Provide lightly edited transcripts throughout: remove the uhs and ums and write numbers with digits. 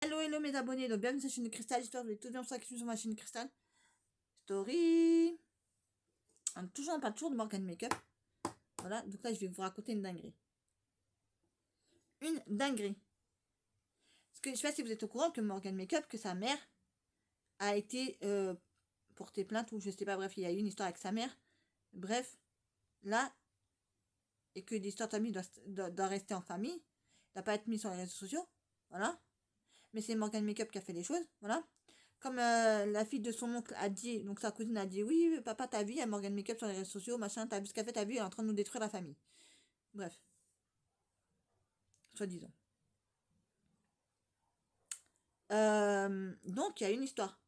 Hello mes abonnés, donc bienvenue sur la chaîne de Cristal, j'espère que vous allez tous bien sur ma chaîne Cristal. Story. On parle toujours de Morgan Makeup. Voilà, donc là je vais vous raconter une dinguerie. Une dinguerie. Parce que je sais pas si vous êtes au courant que Morgan Makeup, que sa mère a été portée plainte, ou je sais pas, bref, il y a eu une histoire avec sa mère. Bref, là, et que l'histoire de famille doit rester en famille, ne doit pas être mise sur les réseaux sociaux. Voilà. Mais c'est Morgan Makeup qui a fait les choses. Voilà. Comme la fille de son oncle a dit, donc sa cousine a dit, oui, papa, t'as vu, il y a Morgan Makeup sur les réseaux sociaux, machin, t'as vu ce qu'elle fait, t'as vu, elle est en train de nous détruire la famille. Bref, soi-disant. Donc, il y a une histoire.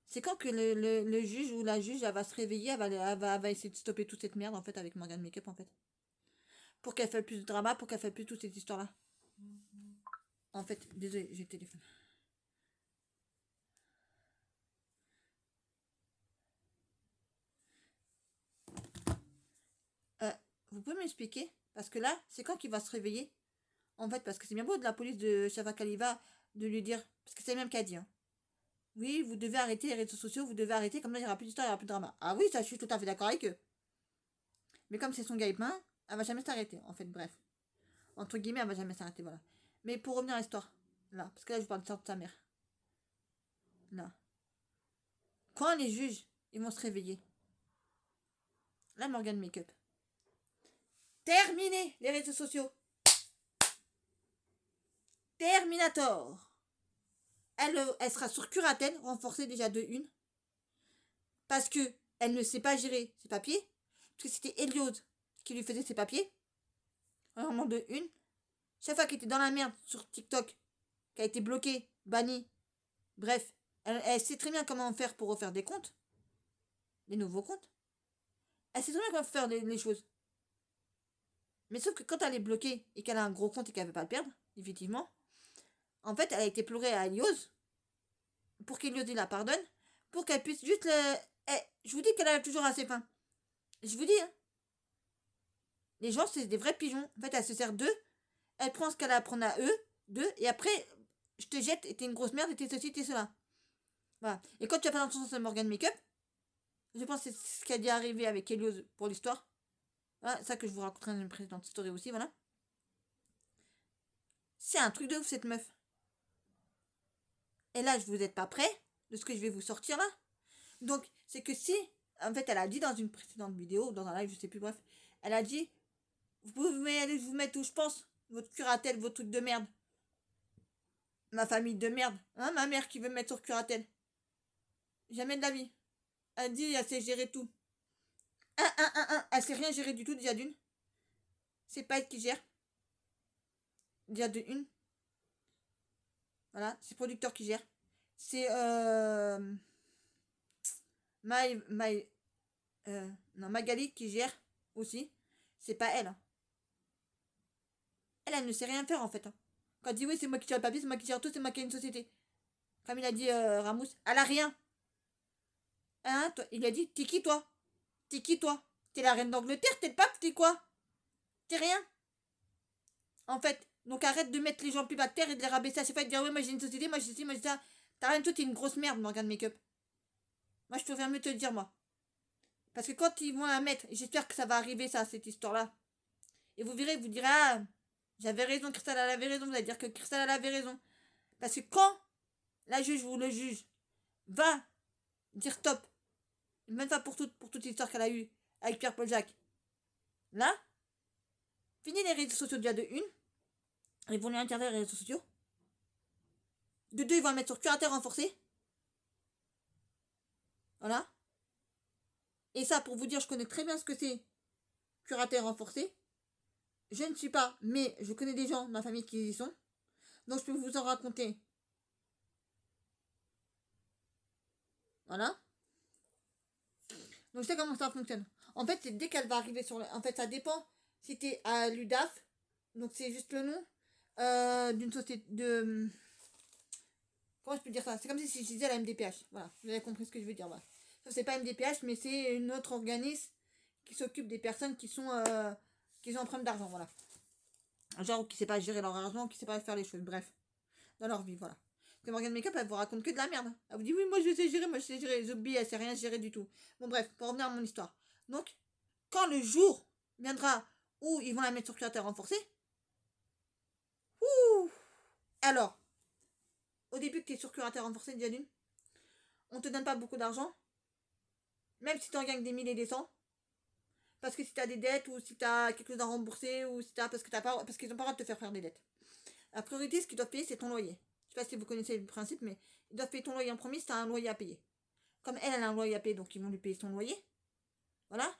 C'est quand que le juge ou la juge, elle va se réveiller, elle va essayer de stopper toute cette merde, en fait, avec Morgan Makeup, en fait. Pour qu'elle fasse plus de drama, pour qu'elle fasse plus toute cette histoire-là. En fait, désolé, j'ai le téléphone. Vous pouvez m'expliquer? Parce que là, c'est quand qu'il va se réveiller? En fait, parce que c'est bien beau de la police de Shava Khalifa de lui dire, parce que c'est le même qu'a dit, hein. Oui, vous devez arrêter les réseaux sociaux, vous devez arrêter, comme là il n'y aura plus d'histoire, il n'y aura plus de drama. Ah oui, ça je suis tout à fait d'accord avec eux. Mais comme c'est son gagne-pain, elle va jamais s'arrêter, en fait, bref. Entre guillemets, elle va jamais s'arrêter, voilà. Mais pour revenir à l'histoire, là, parce que là je parle de sa mère. Là. Quand les juges, ils vont se réveiller. Là, Morgan Makeup. Terminé les réseaux sociaux. Terminator. Elle sera sur curatelle, renforcée déjà de une. Parce que elle ne sait pas gérer ses papiers. Parce que c'était Eliose qui lui faisait ses papiers. Vraiment de une. Chaque fois qu'elle était dans la merde sur TikTok, qui a été bloquée, bannie, bref, elle sait très bien comment faire pour refaire des comptes, des nouveaux comptes. Elle sait très bien comment faire les choses. Mais sauf que quand elle est bloquée et qu'elle a un gros compte et qu'elle ne veut pas le perdre, effectivement, en fait, elle a été pleurée à Eliose pour qu'Eliose la pardonne, pour qu'elle puisse juste le. Je vous dis qu'elle a toujours assez faim. Je vous dis, hein. Les gens, c'est des vrais pigeons. En fait, elle se sert d'eux, elle prend ce qu'elle a à prendre à eux, d'eux, et après, je te jette, et t'es une grosse merde, et t'es ceci, t'es cela. Voilà. Et quand tu as pas l'attention sur Morgan Makeup, je pense que c'est ce qui a dû arriver avec Helios pour l'histoire. Voilà, ça que je vous raconterai dans une précédente story aussi, voilà. C'est un truc de ouf, cette meuf. Et là, vous n'êtes pas prêts de ce que je vais vous sortir là. Donc, c'est que si, en fait, elle a dit dans une précédente vidéo, dans un live, je sais plus, bref, elle a dit, vous pouvez aller vous mettre où je pense, votre curatelle, vos trucs de merde. Ma famille de merde, hein, ma mère qui veut me mettre sur curatelle. Jamais de la vie. Elle dit, elle sait gérer tout. Elle sait rien gérer du tout, déjà d'une. C'est pas elle qui gère. Déjà de une. Voilà, c'est producteur qui gère. C'est non, Magali qui gère aussi. C'est pas elle, hein. Elle ne sait rien faire en fait, hein. Quand elle dit oui, c'est moi qui gère le papier, c'est moi qui gère tout, c'est moi qui ai une société. Comme il a dit Ramous, elle a rien. Hein, toi, il a dit, t'es qui toi? T'es qui toi? T'es la reine d'Angleterre, t'es le pape, t'es quoi? T'es rien. En fait, donc arrête de mettre les gens plus bas de terre et de les rabaisser à chaque fois et de dire ouais, moi j'ai une société, moi j'ai ci, moi j'ai ça. T'as rien de tout, t'es une grosse merde, Morgan Makeup. Moi je préfère mieux te le dire, moi. Parce que quand ils vont la mettre, j'espère que ça va arriver, ça, cette histoire-là. Et vous verrez, vous direz, ah, j'avais raison, Cristal elle avait raison, vous allez dire que Cristal elle avait raison. Parce que quand la juge ou le juge va dire stop, même pas pour toute l'histoire qu'elle a eue avec Pierre-Paul Jacques, là, fini les réseaux sociaux déjà de une, ils vont lui interdire les réseaux sociaux. De deux, ils vont la mettre sur curatelle renforcée. Voilà. Et ça, pour vous dire, je connais très bien ce que c'est curatelle renforcée. Je ne suis pas, mais je connais des gens de ma famille qui y sont. Donc je peux vous en raconter. Voilà. Donc je sais comment ça fonctionne. En fait, c'est dès qu'elle va arriver sur le. En fait, ça dépend si t'es à l'UDAF. Donc c'est juste le nom d'une société de. Comment je peux dire ça? C'est comme si je disais la MDPH. Voilà, vous avez compris ce que je veux dire. Voilà. Ça, c'est pas MDPH, mais c'est une autre organisme qui s'occupe des personnes qui sont qui ont un problème d'argent. Voilà. Genre qui sait pas gérer leur argent, qui sait pas faire les choses. Bref. dans leur vie, voilà. Parce que Morgane Makeup, elle vous raconte que de la merde. Elle vous dit, oui, moi je sais gérer, moi je sais gérer. Les Zombie, elle sait rien gérer du tout. Bon, bref, pour revenir à mon histoire. Donc, quand le jour viendra où ils vont la mettre sur curatelle renforcée, ouh, alors, au début que tu es sur curatelle renforcée, déjà d'une, on te donne pas beaucoup d'argent, même si tu en gagnes des milliers et des cents, parce que si tu as des dettes ou si tu as quelque chose à rembourser ou si tu as parce qu'ils n'ont pas le droit de te faire des dettes. La priorité, ce qu'ils doivent payer, c'est ton loyer. Je sais pas si vous connaissez le principe, mais ils doivent payer ton loyer en premier si tu as un loyer à payer. Comme elle a un loyer à payer, donc ils vont lui payer son loyer. Voilà.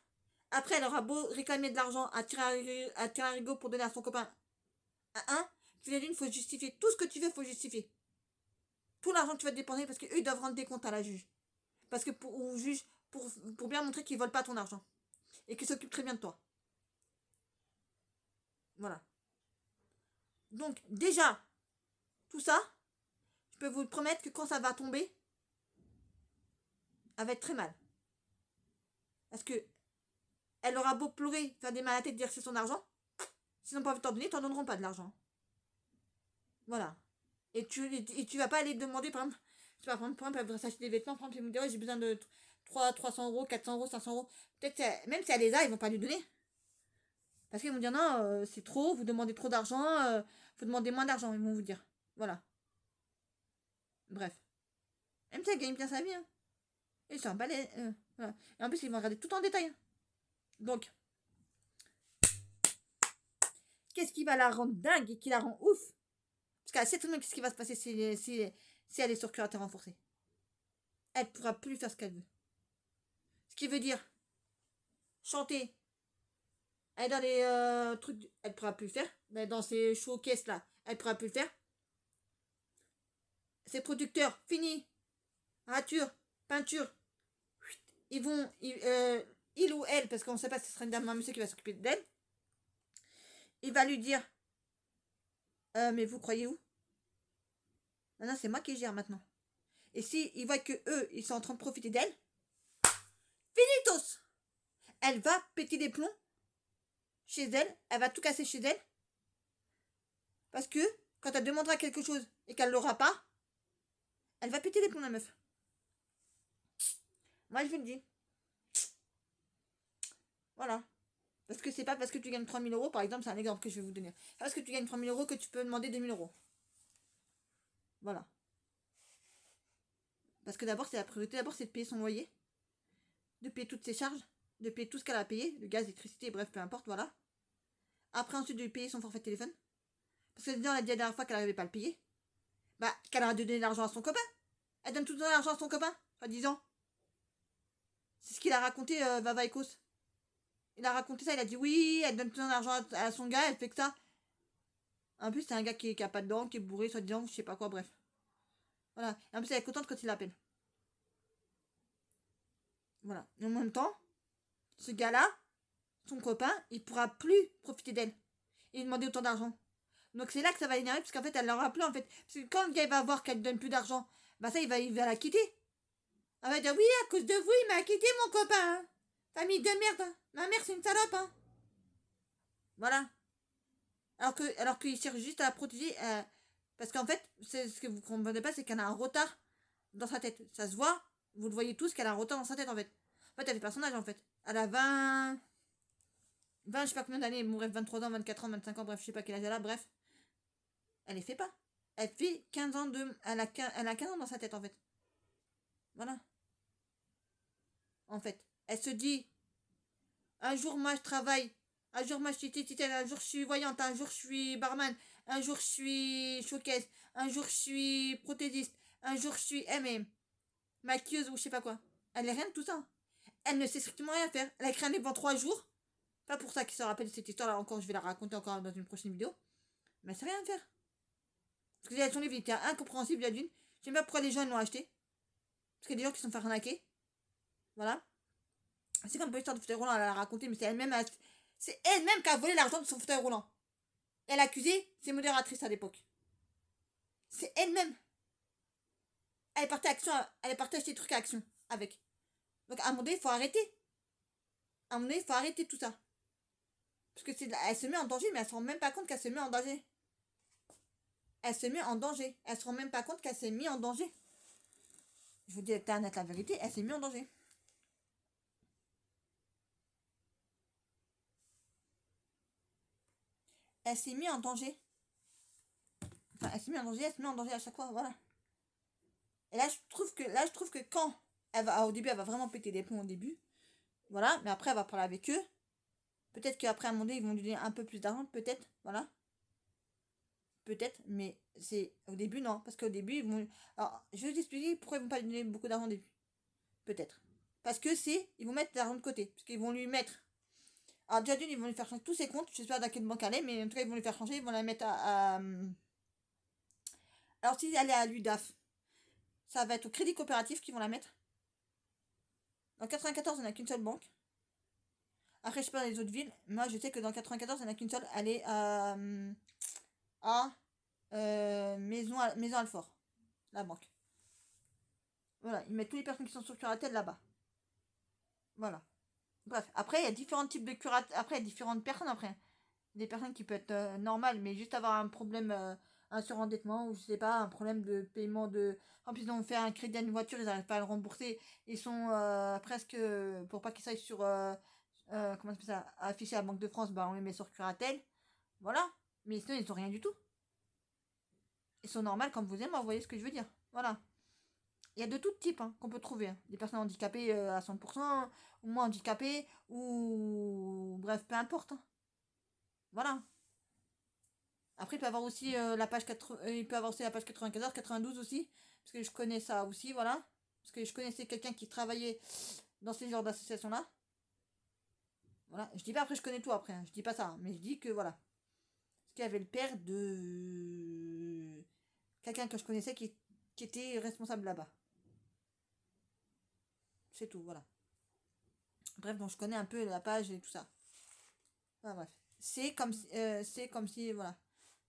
Après, elle aura beau réclamer de l'argent à tirer à rigot pour donner à son copain à un. Il faut justifier. Tout ce que tu veux, faut justifier. Tout l'argent que tu vas dépenser parce qu'eux, ils doivent rendre des comptes à la juge. Parce que au juge, pour bien montrer qu'ils ne volent pas ton argent. Et qu'ils s'occupent très bien de toi. Voilà. Donc, déjà, tout ça, je peux vous promettre que quand ça va tomber, elle va être très mal. Parce que elle aura beau pleurer, faire des mal à la tête, dire que c'est son argent. S'ils n'ont pas envie de t'en donner, ils t'en donneront pas de l'argent. Voilà. Et tu vas pas aller demander, par exemple, tu vas prendre, par exemple, elle voudrait s'acheter des vêtements, par exemple, ils me dire, j'ai besoin de 300 euros, 400 euros, 500 euros. Peut-être, même si elle les a, ils vont pas lui donner. Parce qu'ils vont dire, non, c'est trop, vous demandez trop d'argent, faut demander moins d'argent, ils vont vous dire. Voilà. Bref. Même si elle gagne bien sa vie, hein. Et c'est un balai. Voilà. Et en plus, ils vont regarder tout en détail. Hein. Donc, qu'est-ce qui va la rendre dingue et qui la rend ouf? Parce qu'elle sait tout de même qu'est-ce qui va se passer si elle est sur curatelle renforcée. Elle pourra plus faire ce qu'elle veut. Ce qui veut dire chanter. Elle est dans les trucs. Elle pourra plus le faire. Mais dans ces showcases là, elle pourra plus le faire. Ses producteurs, fini. Rature, peinture. Ils vont. Il ou elle, parce qu'on ne sait pas si ce sera une dame ou un monsieur qui va s'occuper d'elle. Il va lui dire mais vous croyez où? Non, c'est moi qui gère maintenant. Et si il voit que eux, ils sont en train de profiter d'elle, finitos! Elle va péter des plombs chez elle, elle va tout casser chez elle. Parce que quand elle demandera quelque chose et qu'elle l'aura pas, elle va péter des plombs, la meuf. Moi, je vous le dis. Voilà. Parce que c'est pas parce que tu gagnes 3000 euros, par exemple, c'est un exemple que je vais vous donner. C'est parce que tu gagnes 3000 euros que tu peux demander 2000 euros. Voilà. Parce que d'abord, c'est la priorité. D'abord, c'est de payer son loyer, de payer toutes ses charges, de payer tout ce qu'elle a payé, le gaz, l'électricité, bref, peu importe, voilà. Après, ensuite, de lui payer son forfait de téléphone. Parce que on a dit la dernière fois qu'elle n'arrivait pas à le payer. Bah, qu'elle aura de donner l'argent à son copain. Elle donne tout son argent à son copain, en disant. C'est ce qu'il a raconté, Vavaikos. Il a raconté ça, il a dit oui, elle donne tout son argent à son gars, elle fait que ça. En plus, c'est un gars qui a pas de dents, qui est bourré, soi-disant, je sais pas quoi, bref. Voilà. Et en plus, elle est contente quand il l'appelle. Voilà. Et en même temps, ce gars-là, son copain, il pourra plus profiter d'elle. Et lui demander autant d'argent. Donc c'est là que ça va l'énerver, parce qu'en fait, elle l'aura plus, en fait. Parce que quand le gars va voir qu'elle donne plus d'argent, bah ça, il va la quitter. Elle va dire, oui, à cause de vous, il m'a quitté, mon copain. Hein. Famille de merde. Hein. Ma mère, c'est une salope. Hein. Voilà. Alors qu'il cherche juste à la protéger. Parce qu'en fait, c'est ce que vous comprenez pas, c'est qu'elle a un retard dans sa tête. Ça se voit, vous le voyez tous, qu'elle a un retard dans sa tête, en fait. En fait, elle fait pas son âge, en fait. Elle a 20, je sais pas combien d'années, mon bref, 23 ans, 24 ans, 25 ans, bref, je sais pas quel âge elle a, bref. Elle les fait pas. Elle fait 15 ans de. Elle a 15 ans dans sa tête, en fait. Voilà. En fait. Elle se dit, un jour, moi, je travaille. Un jour, moi, je suis tititaine. Un jour, je suis voyante. Un jour, je suis barman. Un jour, je suis showcase. Un jour, je suis prothésiste. Un jour, je suis MM. Maquilleuse ou je sais pas quoi. Elle n'est rien de tout ça. Elle ne sait strictement rien faire. Elle a écrit un livre en 3 jours. Pas pour ça qu'il se rappelle cette histoire-là encore. Je vais la raconter encore dans une prochaine vidéo. Mais elle sait rien faire. Parce que son livre, il était incompréhensible, il y a d'une. Je sais pas pourquoi les gens l'ont acheté. Parce qu'il y a des gens qui se sont fait arnaquer. Voilà. C'est comme pour l'histoire de fauteuil roulant, elle a raconté, mais c'est elle-même qui a volé l'argent de son fauteuil roulant. Et elle a accusé ses modératrices à l'époque. C'est elle-même. Elle est partie acheter des trucs à Action avec. Donc à un moment donné, il faut arrêter. À un moment donné, il faut arrêter tout ça. Parce que elle se met en danger, mais elle se rend même pas compte qu'elle se met en danger. elle se met en danger. Elle se rend même pas compte qu'elle s'est mis en danger. Je vous dis Internet la vérité, elle s'est mis en danger. Elle s'est mis en danger. Enfin, elle s'est mis en danger, elle se met en danger à chaque fois, voilà. Et là, je trouve que quand au début, elle va vraiment péter des plombs au début. Voilà, mais après, elle va parler avec eux. Peut-être qu'après, à un moment donné, ils vont lui donner un peu plus d'argent, peut-être, voilà. Peut-être, mais c'est au début, non. Parce qu'au début, ils vont. Alors, je vais vous expliquer pourquoi ils vont pas lui donner beaucoup d'argent au début. Peut-être. Parce que c'est. Ils vont mettre l'argent de côté. Parce qu'ils vont lui mettre. Alors, déjà d'une, ils vont lui faire changer tous ses comptes. Je sais pas dans quelle banque elle est, mais en tout cas, ils vont lui faire changer. Ils vont la mettre alors, si elle est à l'UDAF, ça va être au Crédit Coopératif qu'ils vont la mettre. Dans 94, on n'a qu'une seule banque. Après, je sais pas dans les autres villes. Moi, je sais que dans 94, il n'y en a qu'une seule. Elle est à Maison Alfort, la banque. Voilà, ils mettent toutes les personnes qui sont sur curatelle là-bas. Voilà. Bref, après, il y a différents types de curatelle. Après, il y a différentes personnes après. Des personnes qui peuvent être normales, mais juste avoir un problème, un surendettement, ou je sais pas, un problème de paiement de. En plus, ils ont fait un crédit à une voiture, ils n'arrivent pas à le rembourser. Ils sont presque. Pour pas qu'ils soient sur. Comment ça s'appelle ça, affiché à la Banque de France, bah on les met sur curatelle. Voilà. Mais sinon, ils ont rien du tout. Ils sont normales comme vous aimez, vous voyez ce que je veux dire. Voilà. Il y a de tout type hein, qu'on peut trouver. Hein. Des personnes handicapées à 100%, ou moins handicapées, ou bref, peu importe. Hein. Voilà. Après, il peut avoir aussi la page 80, il peut avoir aussi la page 94, 92 aussi, parce que je connais ça aussi, voilà. Parce que je connaissais quelqu'un qui travaillait dans ces genres d'associations-là. Voilà. Je dis pas après je connais tout après, hein. Je dis pas ça, hein. Mais je dis que voilà. Parce qu'il y avait le père de quelqu'un que je connaissais qui était responsable là-bas. C'est tout, voilà. Bref, donc je connais un peu la page et tout ça. Voilà, bref. C'est comme si, voilà.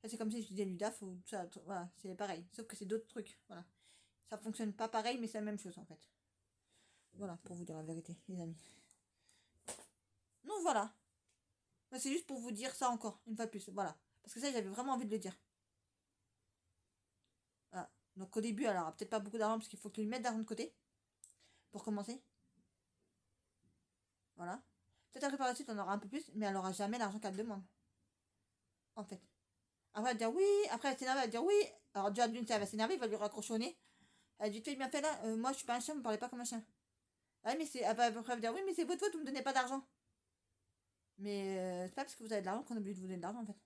C'est comme si je disais l'UDAF ou tout ça, voilà, c'est pareil. Sauf que c'est d'autres trucs, voilà. Ça fonctionne pas pareil, mais c'est la même chose en fait. Voilà, pour vous dire la vérité, les amis. Donc voilà. C'est juste pour vous dire ça encore, une fois de plus, voilà. Parce que ça, j'avais vraiment envie de le dire. Voilà. Donc au début, alors, peut-être pas beaucoup d'argent parce qu'il faut qu'il mette d'argent de côté pour commencer. Voilà. Peut-être après par la suite, on aura un peu plus, mais elle aura jamais l'argent qu'elle demande. En fait. Après, elle va dire oui. Après, elle s'énerve, elle va dire oui. Alors, déjà, d'une, elle va s'énerver, il va lui raccrocher au nez. Elle dit, tu fais bien fait là, moi je suis pas un chien, vous me parlez pas comme un chien. Ah, mais c'est. Elle va après dire, oui, mais c'est votre faute, vous me donnez pas d'argent. Mais c'est pas parce que vous avez de l'argent qu'on est obligé de vous donner de l'argent en fait.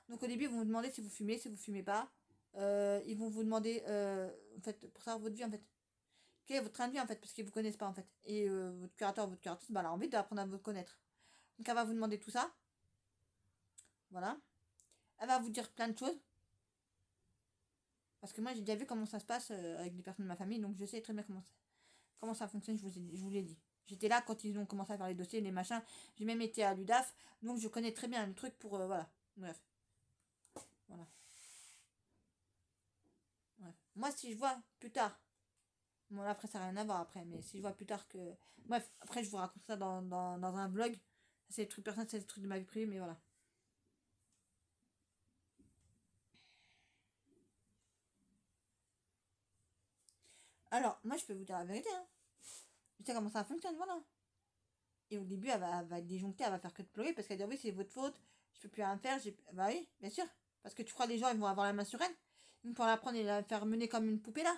Donc au début, ils vont vous demander si vous fumez pas. Ils vont vous demander, en fait, pour savoir votre vie en fait. Quel est votre train de vie en fait, parce qu'ils vous connaissent pas en fait. Et votre curateur, votre curatrice, bah, elle a envie d'apprendre à vous connaître. Donc elle va vous demander tout ça. Voilà. Elle va vous dire plein de choses. Parce que moi, j'ai déjà vu comment ça se passe avec des personnes de ma famille, donc je sais très bien comment ça fonctionne, je vous l'ai dit. J'étais là quand ils ont commencé à faire les dossiers, les machins. J'ai même été à l'UDAF, donc je connais très bien le truc pour. Voilà. Bref. Voilà. Bref. Moi, si je vois plus tard. Bon, là, après, ça n'a rien à voir après, mais si je vois plus tard que. Bref, après, je vous raconte ça dans un vlog. C'est des trucs personnels, c'est des trucs de ma vie privée, mais voilà. Alors, moi, je peux vous dire la vérité, hein. Je sais comment ça fonctionne, voilà. Et au début, elle va être disjonctée, elle va faire que de pleurer parce qu'elle dit oui, c'est votre faute, je peux plus rien faire. Bah oui, bien sûr. Parce que tu crois les gens, ils vont avoir la main sur elle. Ils vont pouvoir la prendre et la faire mener comme une poupée là.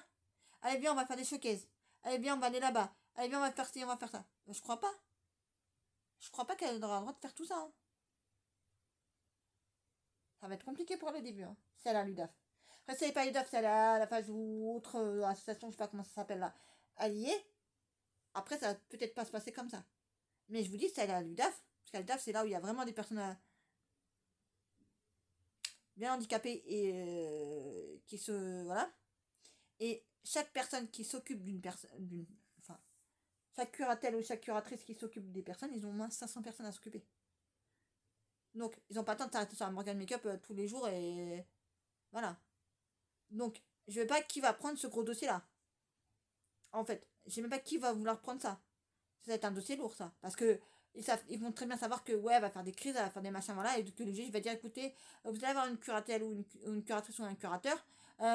Allez, viens, on va faire des showcases. Allez, viens, on va aller là-bas. Allez, viens, on va faire ci, on va faire ça. Je crois pas. Je crois pas qu'elle aura le droit de faire tout ça. Hein. Ça va être compliqué pour elle au début. Hein. C'est à l'UDAF. Après, si elle n'est pas l'UDAF, c'est à la phase ou autre association, je sais pas comment ça s'appelle là. Alliée. Après, ça va peut-être pas se passer comme ça. Mais je vous dis, c'est à l'UDAF. Parce qu'à l'UDAF, c'est là où il y a vraiment des personnes bien handicapés et qui se. Voilà. Et chaque personne qui s'occupe d'une personne. Enfin, chaque curatelle ou chaque curatrice qui s'occupe des personnes, ils ont au moins 500 personnes à s'occuper. Donc, ils n'ont pas le temps de s'arrêter sur un Morgan Make-up tous les jours et. Voilà. Donc, je ne sais pas qui va prendre ce gros dossier-là. En fait, je ne sais même pas qui va vouloir prendre ça. Ça va être un dossier lourd, ça. Parce que Ils vont très bien savoir que, ouais, elle va faire des crises, elle va faire des machins, voilà, et que le juge va dire, écoutez, vous allez avoir une curatelle ou une curatrice ou un curateur,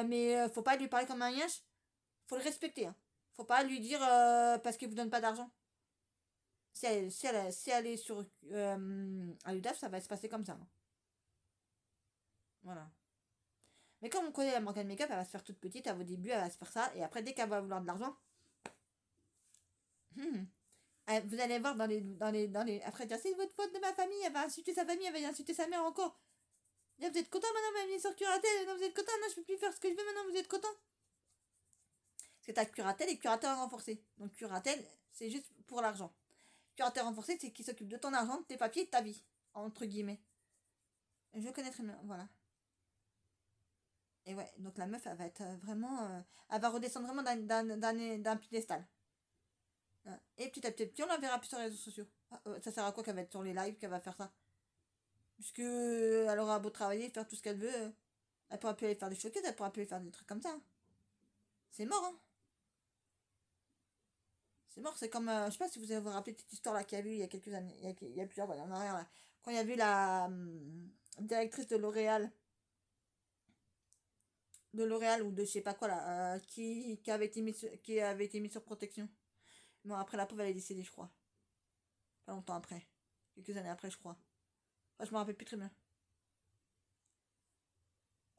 mais faut pas lui parler comme un yinche, faut le respecter. Hein. Faut pas lui dire parce qu'il vous donne pas d'argent. Si elle est sur à l'UDAF, ça va se passer comme ça. Hein. Voilà. Mais comme on connaît la Morgane Makeup, elle va se faire toute petite, à vos débuts, elle va se faire ça, et après, dès qu'elle va vouloir de l'argent, vous allez voir après dire c'est votre faute de ma famille, elle va insulter sa famille, elle va insulter sa mère encore. Là, vous êtes content maintenant, ma vie sur curatelle, non, vous êtes content, non, je peux plus faire ce que je veux maintenant, vous êtes content. Parce que t'as curatelle et curateur renforcé. Donc curatelle, c'est juste pour l'argent. Curateur renforcé, c'est qui s'occupe de ton argent, de tes papiers, de ta vie, entre guillemets. Je connais très bien, voilà. Et ouais, donc la meuf, elle va être vraiment. Elle va redescendre vraiment d'un piédestal. Et petit à petit, on la verra plus sur les réseaux sociaux. Ça sert à quoi qu'elle va être sur les lives, qu'elle va faire ça? Puisque elle aura beau travailler, faire tout ce qu'elle veut, elle pourra plus aller faire des showcases, elle pourra plus aller faire des trucs comme ça. Hein. C'est mort, hein. C'est mort, c'est comme. Je sais pas si vous vous rappelez cette histoire là qu'il y a eu il y a quelques années, il y a plusieurs années en arrière là. Quand il y a eu la directrice de L'Oréal ou de je sais pas quoi là, qui avait été mise sur protection. Bon, après la pauvre elle est décédée, je crois. Pas longtemps après. Quelques années après, je crois. Enfin, je me rappelle plus très bien.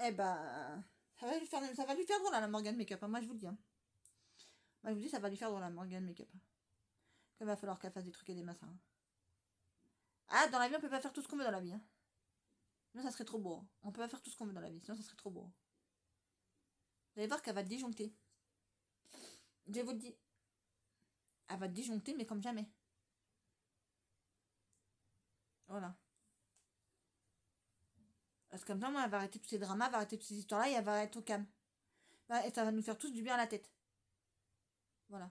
Eh ben, ça va lui faire drôle à la Morgane Makeup, hein, moi je vous le dis. Hein. Moi je vous dis, ça va lui faire drôle à la Morgane Makeup. Hein. Il va falloir qu'elle fasse des trucs et des massins. Hein. Ah, dans la vie, on peut pas faire tout ce qu'on veut dans la vie. Hein. Sinon, ça serait trop beau. Hein. On peut pas faire tout ce qu'on veut dans la vie, sinon ça serait trop beau. Vous allez voir qu'elle va te disjoncter. Je vous le dis. Elle va te disjoncter, mais comme jamais. Voilà. Parce que comme ça, moi, elle va arrêter tous ces dramas, elle va arrêter toutes ces histoires-là et elle va être au calme. Et ça va nous faire tous du bien à la tête. Voilà.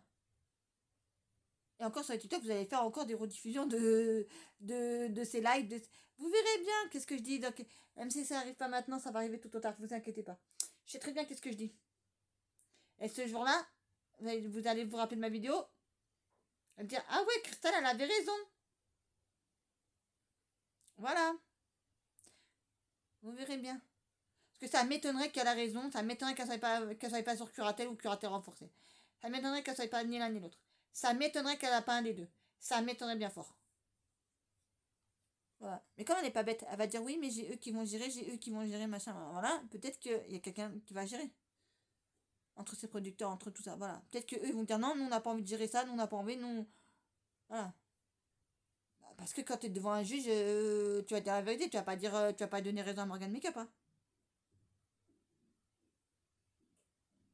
Et encore sur les TikTok, vous allez faire encore des rediffusions de ces lives. Vous verrez bien qu'est-ce que je dis. Donc, même si ça n'arrive pas maintenant, ça va arriver tout au tard. Vous inquiétez pas. Je sais très bien qu'est-ce que je dis. Et ce jour-là, vous allez vous rappeler de ma vidéo. Et me dire, ah ouais, Cristal, elle avait raison. Voilà. Vous verrez bien. Parce que ça m'étonnerait qu'elle a raison. Ça m'étonnerait qu'elle soit pas sur curatelle ou curatelle renforcée. Ça m'étonnerait qu'elle soit pas ni l'un ni l'autre. Ça m'étonnerait qu'elle n'a pas un des deux. Ça m'étonnerait bien fort. Voilà. Mais comme elle n'est pas bête, elle va dire oui, mais j'ai eux qui vont gérer, machin. Voilà, peut-être qu'il y a quelqu'un qui va gérer. Entre ses producteurs, entre tout ça. Voilà. Peut-être qu'eux ils vont dire non, nous on n'a pas envie de gérer ça, nous on n'a pas envie, nous. Voilà. Parce que quand tu es devant un juge, tu vas dire la vérité, tu vas pas dire, tu vas pas donner raison à Morgan Makeup. Hein.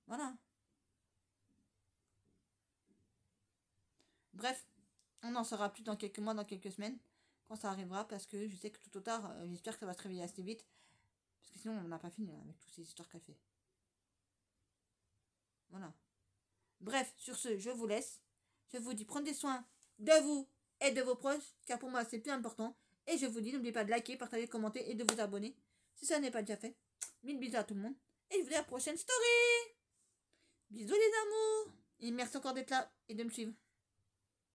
Voilà. Bref, on en saura plus dans quelques mois, dans quelques semaines, quand ça arrivera, parce que je sais que tout au tard, j'espère que ça va se réveiller assez vite. Parce que sinon, on n'a pas fini là, avec toutes ces histoires qu'elle fait. Voilà. Bref, sur ce, je vous laisse. Je vous dis, prenez soin de vous et de vos proches, car pour moi, c'est plus important. Et je vous dis, n'oubliez pas de liker, partager, commenter et de vous abonner, si ça n'est pas déjà fait. Mille bisous à tout le monde. Et je vous dis à la prochaine story. Bisous les amours. Et merci encore d'être là et de me suivre.